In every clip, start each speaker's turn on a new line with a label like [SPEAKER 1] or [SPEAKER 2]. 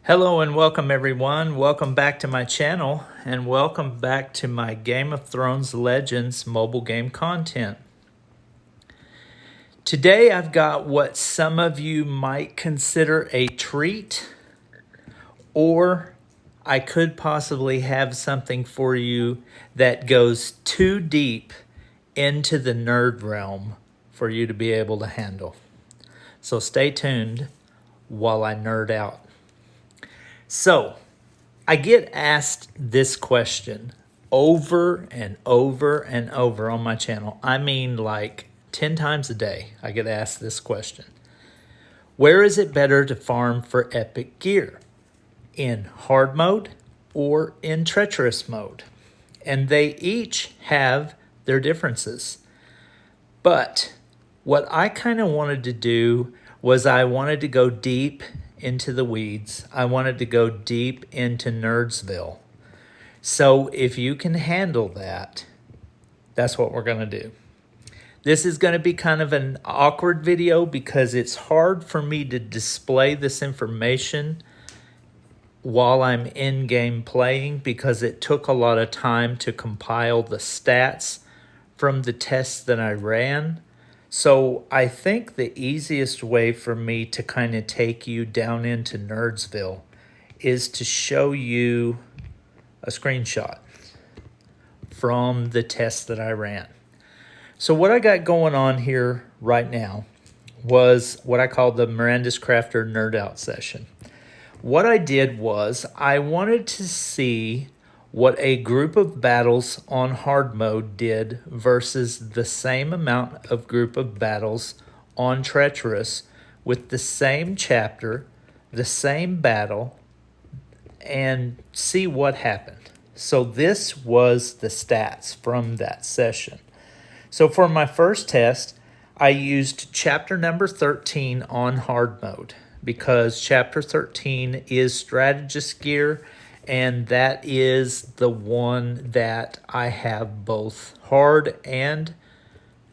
[SPEAKER 1] Hello and welcome everyone. Welcome back to my channel and welcome back to my Game of Thrones Legends mobile game content. Today I've got what some of you might consider a treat, or I could possibly have something for you that goes too deep into the nerd realm for you to be able to handle. So stay tuned while I nerd out. So, I get asked this question over and over and over on my channel. I mean, like 10 times a day, I get asked this question. Where is it better to farm for epic gear? In hard mode or in treacherous mode? And they each have their differences. But what I kind of wanted to do was I wanted to go deep into the weeds. I wanted to go deep into Nerdsville. So if you can handle that, that's what we're going to do. This is going to be kind of an awkward video because it's hard for me to display this information while I'm in-game playing because it took a lot of time to compile the stats from the tests that I ran. So I think the easiest way for me to kind of take you down into Nerdsville is to show you a screenshot from the test that I ran. So what I got going on here right now was what I call the Miranda's Crafter Nerd Out session. What I did was I wanted to see what a group of battles on hard mode did versus the same amount of group of battles on treacherous with the same chapter, the same battle, and see what happened. So this was the stats from that session. So for my first test, I used chapter number 13 on hard mode because chapter 13 is strategist gear, and that is the one that I have both hard and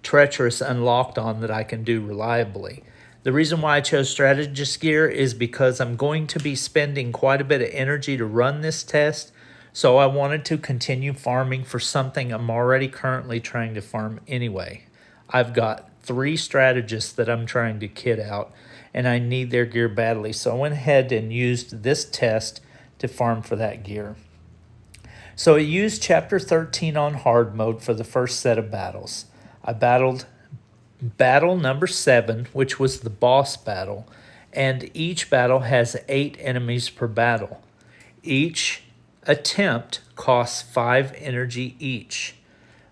[SPEAKER 1] treacherous unlocked on that I can do reliably. The reason why I chose strategist gear is because I'm going to be spending quite a bit of energy to run this test, so I wanted to continue farming for something I'm already currently trying to farm anyway. I've got 3 strategists that I'm trying to kit out, and I need their gear badly, so I went ahead and used this test to farm for that gear. So I used chapter 13 on hard mode for the first set of battles. I battled battle number 7, which was the boss battle, and each battle has 8 enemies per battle. Each attempt costs 5 energy each.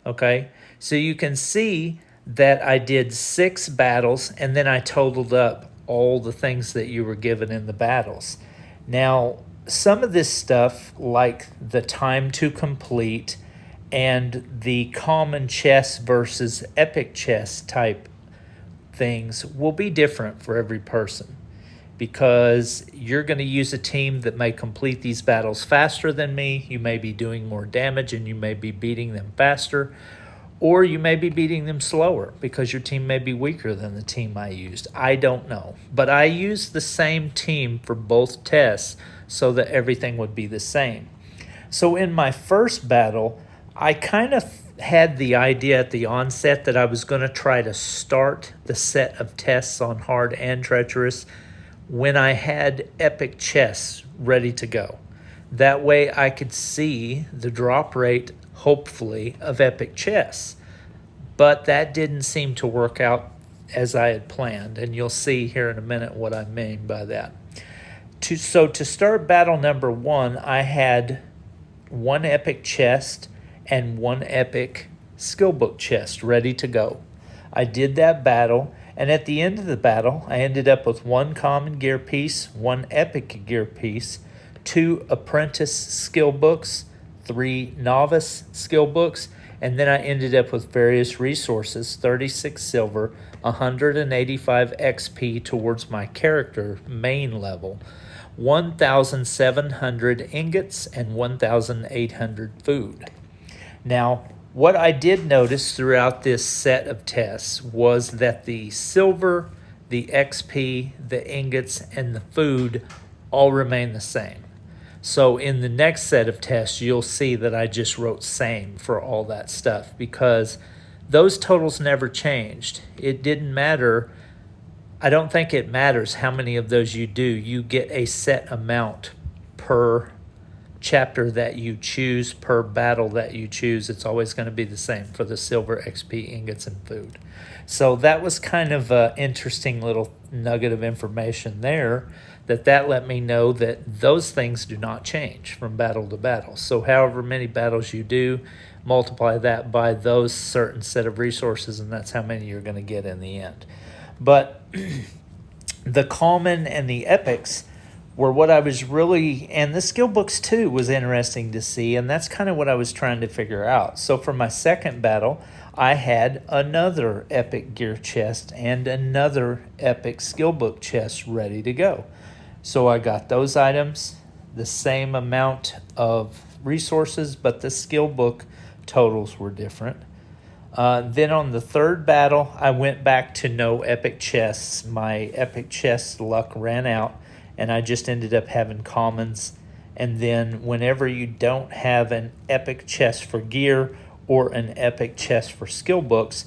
[SPEAKER 1] Okay, so you can see that I did 6 battles and then I totaled up all the things that you were given in the battles. Now, some of this stuff, like the time to complete and the common chess versus epic chess type things, will be different for every person because you're going to use a team that may complete these battles faster than me. You may be doing more damage and you may be beating them faster, or you may be beating them slower because your team may be weaker than the team I used. I don't know. But I used the same team for both tests so that everything would be the same. So in my first battle, I kind of had the idea at the onset that I was going to try to start the set of tests on hard and treacherous when I had epic chess ready to go. That way I could see the drop rate, hopefully, of epic chess. But that didn't seem to work out as I had planned, and you'll see here in a minute what I mean by that. So to start battle number 1, I had 1 epic chest and 1 epic skill book chest ready to go. I did that battle, and at the end of the battle, I ended up with 1 common gear piece, 1 epic gear piece, 2 apprentice skill books, 3 novice skill books, and then I ended up with various resources, 36 silver, 185 XP towards my character main level, 1,700 ingots, and 1,800 food. Now, what I did notice throughout this set of tests was that the silver, the XP, the ingots, and the food all remain the same. So in the next set of tests, you'll see that I just wrote same for all that stuff because those totals never changed. It didn't matter. I don't think it matters how many of those you do. You get a set amount per chapter that you choose, per battle that you choose. It's always going to be the same for the silver, XP, ingots, and food. So that was kind of an interesting little nugget of information there, that let me know that those things do not change from battle to battle. So however many battles you do, multiply that by those certain set of resources, and that's how many you're going to get in the end. But the common and the epics were what I was really, and the skill books too was interesting to see, and that's kind of what I was trying to figure out. So for my second battle, I had another epic gear chest and another epic skill book chest ready to go. So I got those items, the same amount of resources, but the skill book totals were different. Then on the third battle, I went back to no epic chests. My epic chest luck ran out, and I just ended up having commons. And then whenever you don't have an epic chest for gear or an epic chest for skill books,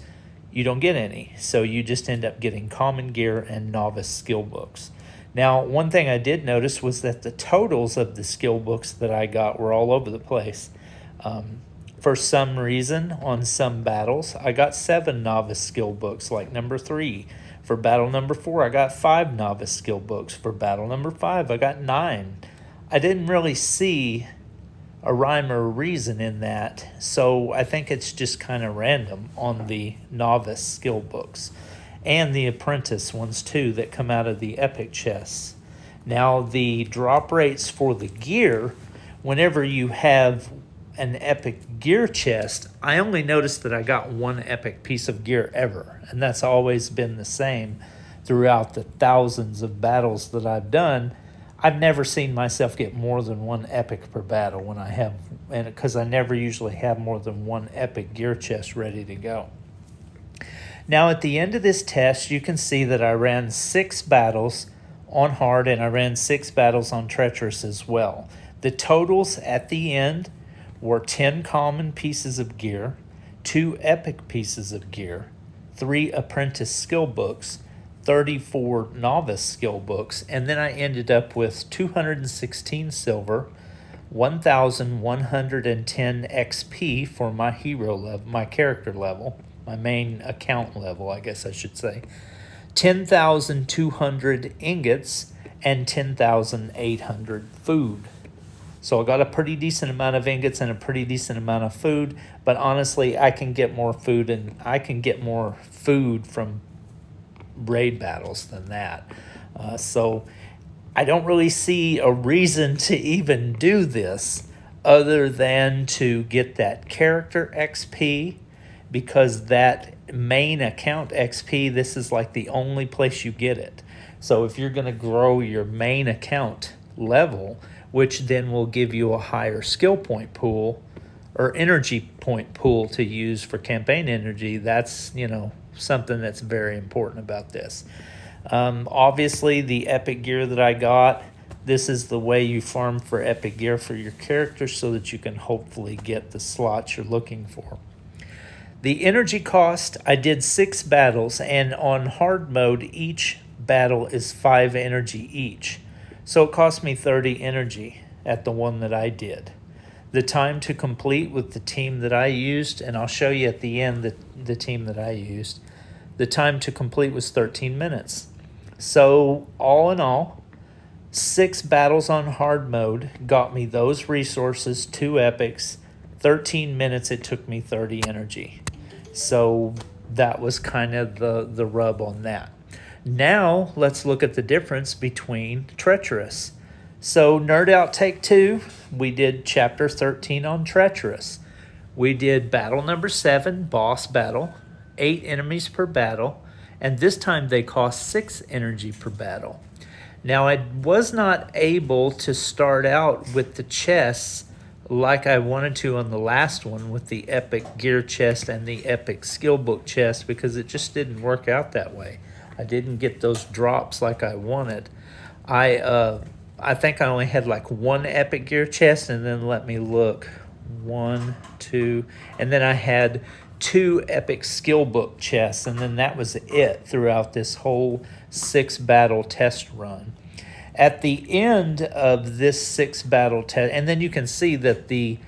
[SPEAKER 1] you don't get any. So you just end up getting common gear and novice skill books. Now, one thing I did notice was that the totals of the skill books that I got were all over the place. For some reason, on some battles, I got 7 novice skill books, like number 3. For battle number 4, I got 5 novice skill books. For battle number 5, I got 9. I didn't really see a rhyme or a reason in that, so I think it's just kind of random on the novice skill books. And the apprentice ones too that come out of the epic chests. Now the drop rates for the gear, whenever you have an epic gear chest, I only noticed that I got 1 epic piece of gear ever, and that's always been the same throughout the thousands of battles that I've done. I've never seen myself get more than 1 epic per battle when I have, and because I never usually have more than 1 epic gear chest ready to go. Now at the end of this test, you can see that I ran 6 battles on hard and I ran 6 battles on treacherous as well. The totals at the end were 10 common pieces of gear, 2 epic pieces of gear, 3 apprentice skill books, 34 novice skill books, and then I ended up with 216 silver, 1,110 XP for my hero level, my character level, my main account level, I guess I should say, 10,200 ingots, and 10,800 food. So I got a pretty decent amount of ingots and a pretty decent amount of food, but honestly, I can get more food, and I can get more food from raid battles than that. So I don't really see a reason to even do this other than to get that character XP, because that main account XP, this is like the only place you get it. So if you're going to grow your main account level, which then will give you a higher skill point pool or energy point pool to use for campaign energy, that's, something that's very important about this. Obviously, the epic gear that I got, this is the way you farm for epic gear for your character so that you can hopefully get the slots you're looking for. The energy cost, I did 6 battles, and on hard mode, each battle is 5 energy each. So it cost me 30 energy at the one that I did. The time to complete with the team that I used, and I'll show you at the end the team that I used, the time to complete was 13 minutes. So all in all, 6 battles on hard mode got me those resources, 2 epics, 13 minutes it took me 30 energy. So that was kind of the rub on that. Now let's look at the difference between Treacherous. So Nerd Out Take 2, we did chapter 13 on Treacherous. We did battle number 7, boss battle, 8 enemies per battle, and this time they cost 6 energy per battle. Now I was not able to start out with the chests like I wanted to on the last one with the epic gear chest and the epic skill book chest, because it just didn't work out that way. I didn't get those drops like I wanted. I I think I only had like one epic gear chest, and then let me look. One, two, and then I had two epic skill book chests, and then that was it throughout this whole 6 battle test run. At the end of this 6 battle test, and then you can see that the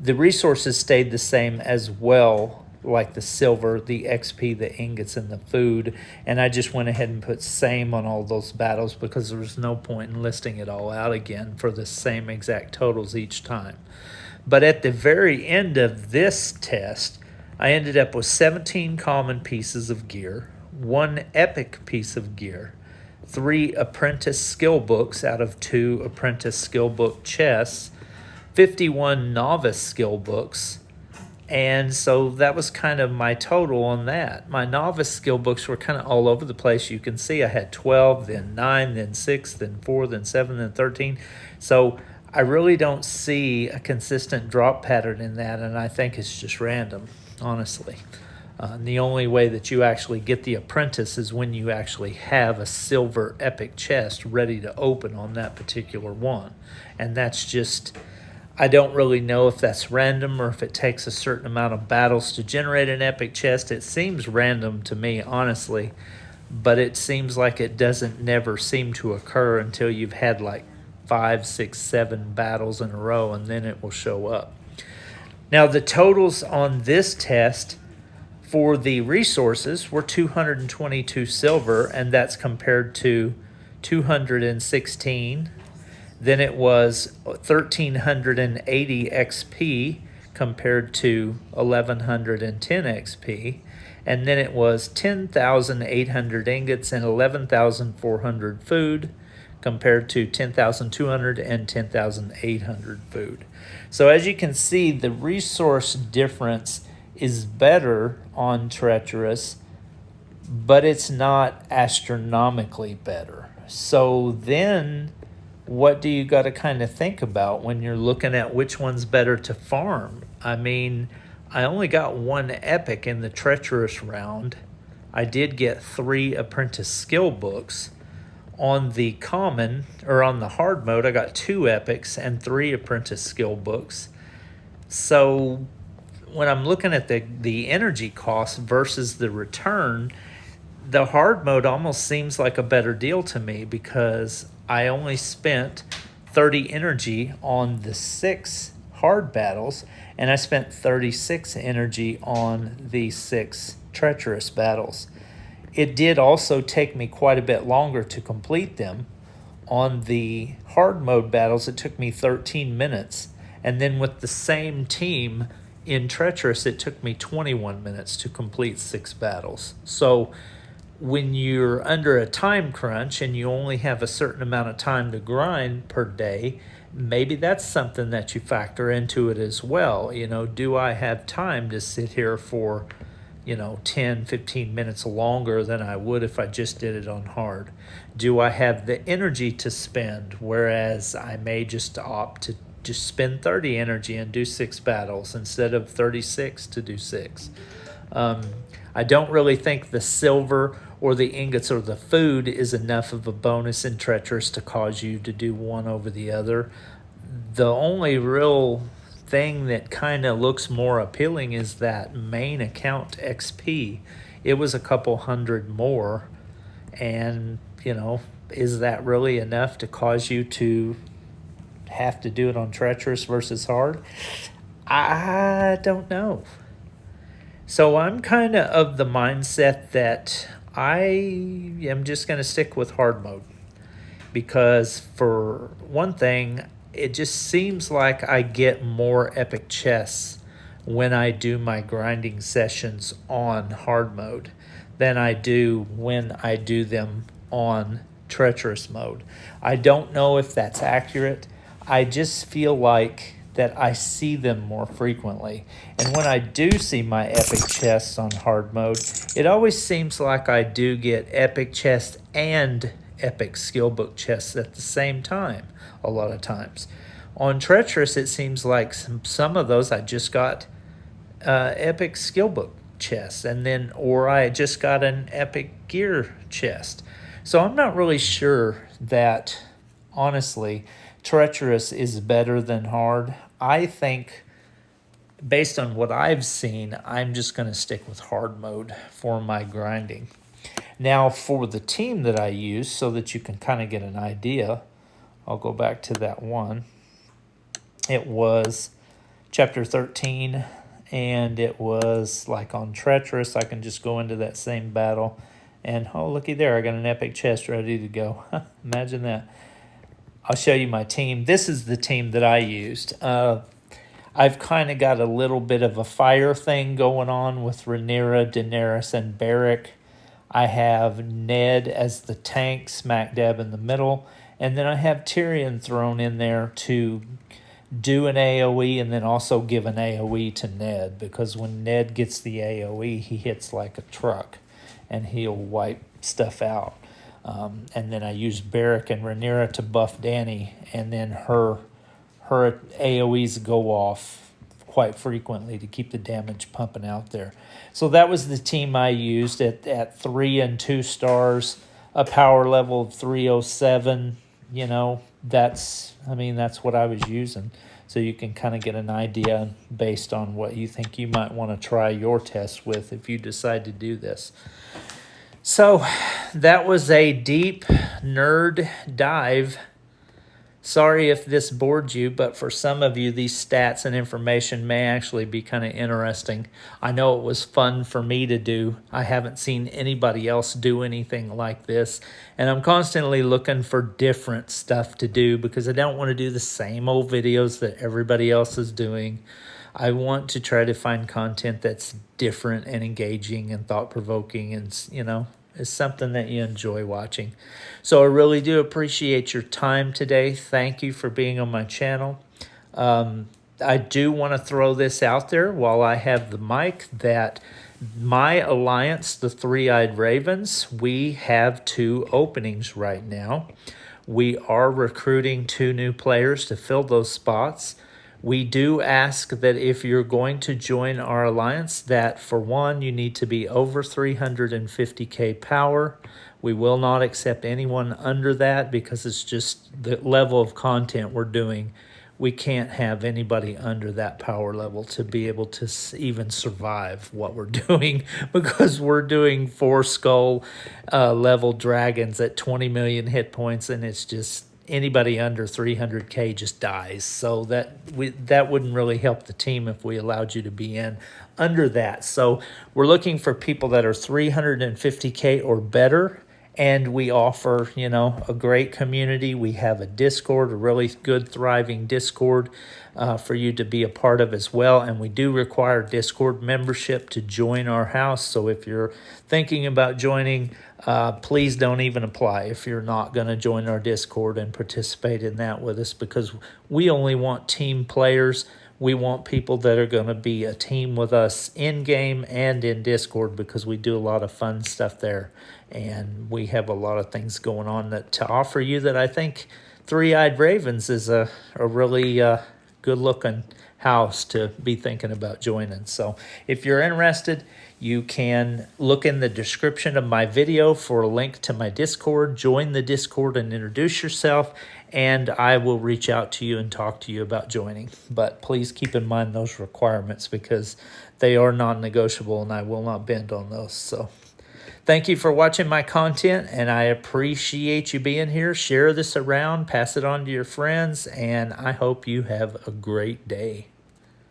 [SPEAKER 1] resources stayed the same as well, like the silver, the XP, the ingots, and the food. And I just went ahead and put same on all those battles because there was no point in listing it all out again for the same exact totals each time. But at the very end of this test, I ended up with 17 common pieces of gear, 1 epic piece of gear, 3 apprentice skill books out of 2 apprentice skill book chests, 51 novice skill books, and so that was kind of my total on that. My novice skill books were kind of all over the place. You can see I had 12, then 9, then 6, then 4, then 7, then 13. So I really don't see a consistent drop pattern in that, and I think it's just random, honestly. And the only way that you actually get the apprentice is when you actually have a silver epic chest ready to open on that particular one. And that's just, I don't really know if that's random or if it takes a certain amount of battles to generate an epic chest. It seems random to me, honestly, but it seems like it doesn't never seem to occur until you've had like 5, 6, 7 battles in a row, and then it will show up. Now, the totals on this test for the resources were 222 silver, and that's compared to 216. Then it was 1,380 XP compared to 1,110 XP. And then it was 10,800 ingots and 11,400 food compared to 10,200 and 10,800 food. So as you can see, the resource difference is better on Treacherous, but it's not astronomically better. So then what do you got to kind of think about when you're looking at which one's better to farm? I mean, I only got 1 epic in the Treacherous round. I did get 3 apprentice skill books. On the common, or on the hard mode, I got 2 epics and 3 apprentice skill books. So when I'm looking at the energy cost versus the return, the hard mode almost seems like a better deal to me because I only spent 30 energy on the 6 hard battles, and I spent 36 energy on the 6 treacherous battles. It did also take me quite a bit longer to complete them. On the hard mode battles, it took me 13 minutes, and then with the same team in Treacherous, it took me 21 minutes to complete 6 battles. So when you're under a time crunch and you only have a certain amount of time to grind per day, maybe that's something that you factor into it as well. You know, do I have time to sit here for, 10, 15 minutes longer than I would if I just did it on hard? Do I have the energy to spend, whereas I may just opt to just spend 30 energy and do 6 battles instead of 36 to do 6? I don't really think the silver or the ingots or the food is enough of a bonus in Treacherous to cause you to do one over the other. The only real thing that kind of looks more appealing is that main account XP. It was a couple hundred more, and is that really enough to cause you to have to do it on Treacherous versus hard? I don't know. So I'm kind of the mindset that I am just going to stick with hard mode, because for one thing, it just seems like I get more epic chests when I do my grinding sessions on hard mode than I do when I do them on Treacherous mode. I don't know if that's accurate. I just feel like that I see them more frequently. And when I do see my epic chests on hard mode, it always seems like I do get epic chests and epic skill book chests at the same time a lot of times. On Treacherous, it seems like some of those I just got epic skill book chests, and then or I just got an epic gear chest. So I'm not really sure that honestly, Treacherous is better than hard. I think, based on what I've seen, I'm just going to stick with hard mode for my grinding. Now, for the team that I use, so that you can kind of get an idea, I'll go back to that one. It was chapter 13, and it was like on Treacherous. I can just go into that same battle, and oh, looky there, I got an epic chest ready to go. Imagine that. I'll show you my team. This is the team that I used. I've kind of got a little bit of a fire thing going on with Rhaenyra, Daenerys, and Beric. I have Ned as the tank, smack dab in the middle. And then I have Tyrion thrown in there to do an AoE and then also give an AoE to Ned. Because when Ned gets the AoE, he hits like a truck and he'll wipe stuff out. And then I use Beric and Rhaenyra to buff Dany, and then her AoEs go off quite frequently to keep the damage pumping out there. So that was the team I used at 3 and 2 stars, a power level of 307. You know, that's what I was using. So you can kind of get an idea based on what you think you might want to try your test with if you decide to do this. So that was a deep nerd dive. Sorry if this bored you, but for some of you, these stats and information may actually be kind of interesting. I know it was fun for me to do. I haven't seen anybody else do anything like this, and I'm constantly looking for different stuff to do because I don't want to do the same old videos that everybody else is doing. I want to try to find content that's different and engaging and thought-provoking and, you know, is something that you enjoy watching. So I really do appreciate your time today. Thank you for being on my channel. I do want to throw this out there while I have the mic that my alliance, the Three-Eyed Ravens, we have 2 openings right now. We are recruiting 2 new players to fill those spots. We do ask that if you're going to join our alliance, that for one, you need to be over 350k power. We will not accept anyone under that because it's just the level of content we're doing. We can't have anybody under that power level to be able to even survive what we're doing because we're doing 4 skull level dragons at 20 million hit points, and it's just anybody under 300k just dies. So that wouldn't really help the team if we allowed you to be in under that. So we're looking for people that are 350k or better, and we offer, you know, a great community. We have a Discord, a really good thriving Discord for you to be a part of as well. And we do require Discord membership to join our house. So if you're thinking about joining, please don't even apply if you're not going to join our Discord and participate in that with us, because we only want team players. We want people that are going to be a team with us in-game and in Discord, because we do a lot of fun stuff there. And we have a lot of things going on that to offer you that I think Three-Eyed Ravens is a really good-looking house to be thinking about joining. So if you're interested, you can look in the description of my video for a link to my Discord. Join the Discord and introduce yourself, and I will reach out to you and talk to you about joining. But please keep in mind those requirements because they are non-negotiable, and I will not bend on those. So thank you for watching my content, and I appreciate you being here. Share this around, pass it on to your friends, and I hope you have a great day.